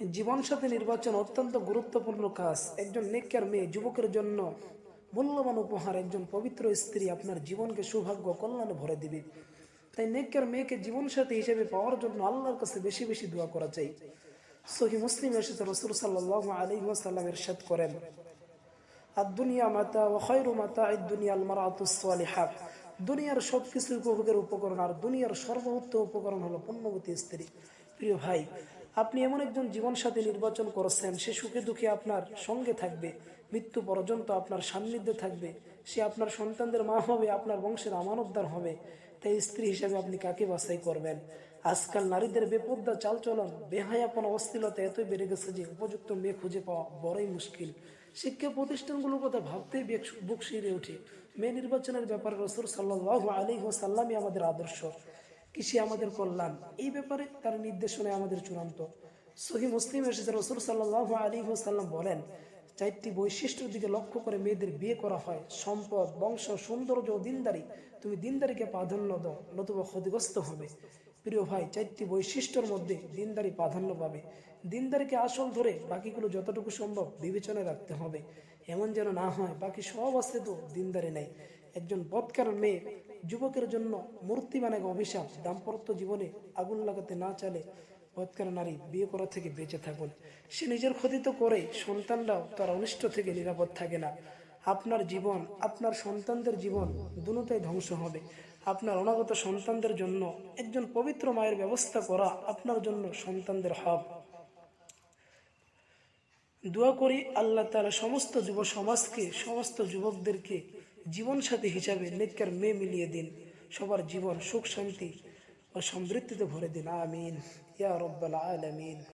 জীবনসাথী নির্বাচন অত্যন্ত গুরুত্বপূর্ণ কাজ। একজন নেককার মেয়ে যুবকের জন্য মূল্যবান উপহার। একজন পবিত্র স্ত্রী আপনার জীবনকে সৌভাগ্য কল্যাণে ভরে দিবে। তাই নেককার মেয়েকে জীবনসাথী হিসেবে পাওয়ার জন্য আল্লাহর কাছে বেশি বেশি দোয়া করা চাই। সহিহ মুসলিম এসেছে, রাসূল সাল্লাল্লাহু আলাইহি ওয়াসাল্লাম ইরশাদ করেন, আদ-দুনিয়া মাতা ওয়া খায়রু মাতা'আদ দুনিয়া আল মারআতুস সালিহাহ। দুনিয়ার সবকিছু উপভোগের উপকরণ, আর দুনিয়ার সর্বোত্তম উপকরণ হলো পুণ্যবতী স্ত্রী। প্রিয় ভাই, আপনি এমন একজন জীবনসাথী নির্বাচন করেছেন, সে সুখে দুঃখে আপনার সঙ্গে থাকবে, মৃত্যু পর্যন্ত আপনার সান্নিধ্যে থাকবে। সে আপনার সন্তানদের মা হবে, আপনার বংশের আমানতদার হবে। তাই স্ত্রী হিসেবে আপনি কাকে বাছাই করবেন? আজকাল নারীদের বেপর্দা চালচলন, বেহায়াপনা, অশ্লীলতা এতই বেড়ে গেছে যে উপযুক্ত মেয়ে খুঁজে পাওয়া বড়ই মুশকিল। শিক্ষা প্রতিষ্ঠানগুলোর কথা ভাবতেই বুক শিরে ওঠে। মেয়ে নির্বাচনের ব্যাপারে রাসূল সাল্লাল্লাহু আলাইহি ওয়াসাল্লামই আমাদের আদর্শ, কৃষি আমাদের কল্যাণ। এই ব্যাপারে তার নির্দেশনায় আমাদের চূড়ান্ত। সহিহ মুসলিম এসেছে, রাসূল সাল্লাল্লাহু আলাইহি ওয়াসাল্লাম বলেন, 4টি বৈশিষ্ট্যের দিকে লক্ষ্য করে মেয়েদের বিয়ে করা হয়: সম্পদ, বংশ, সৌন্দর্য ও দিনদারি। তুমি দিনদারিকে প্রাধান্য দাও, নতুবা ক্ষতিগ্রস্ত হবে। প্রিয় ভাই, 4টি বৈশিষ্ট্যের মধ্যে দিনদারি প্রাধান্য পাবে। দিনদারিকে আসল ধরে বাকিগুলো যতটুকু সম্ভব বিবেচনায় রাখতে হবে। এমন যেন না হয় বাকি সব আছে তো দিনদারি নেই। একজন বদকার মেয়ে যুবকের জন্য মূর্তিমান এক অভিশাপ। দাম্পত্য জীবনে আগুন লাগাতে না চালে বদকার নারী বিয়ে করা থেকে বেঁচে থাকুন। সে নিজের ক্ষতি তো করে, সন্তানরাও তার অনিষ্ট থেকে নিরাপদ থাকে না। আপনার জীবন, আপনার সন্তানদের জীবন দুটোই ধ্বংস হবে। আপনার অনাগত সন্তানদের জন্য একজন পবিত্র মায়ের ব্যবস্থা করা আপনার জন্য সন্তানদের হক। দোয়া করি আল্লাহ তাআলা সমস্ত যুব সমাজকে, সমস্ত যুবকদেরকে জীবনসাথী হিসাবে নেককার মেয়ে মিলিয়ে দিন। সবার জীবন সুখ শান্তি ও সমৃদ্ধিতে ভরে দিন। আমিন ইয়া রাব্বাল আলামিন।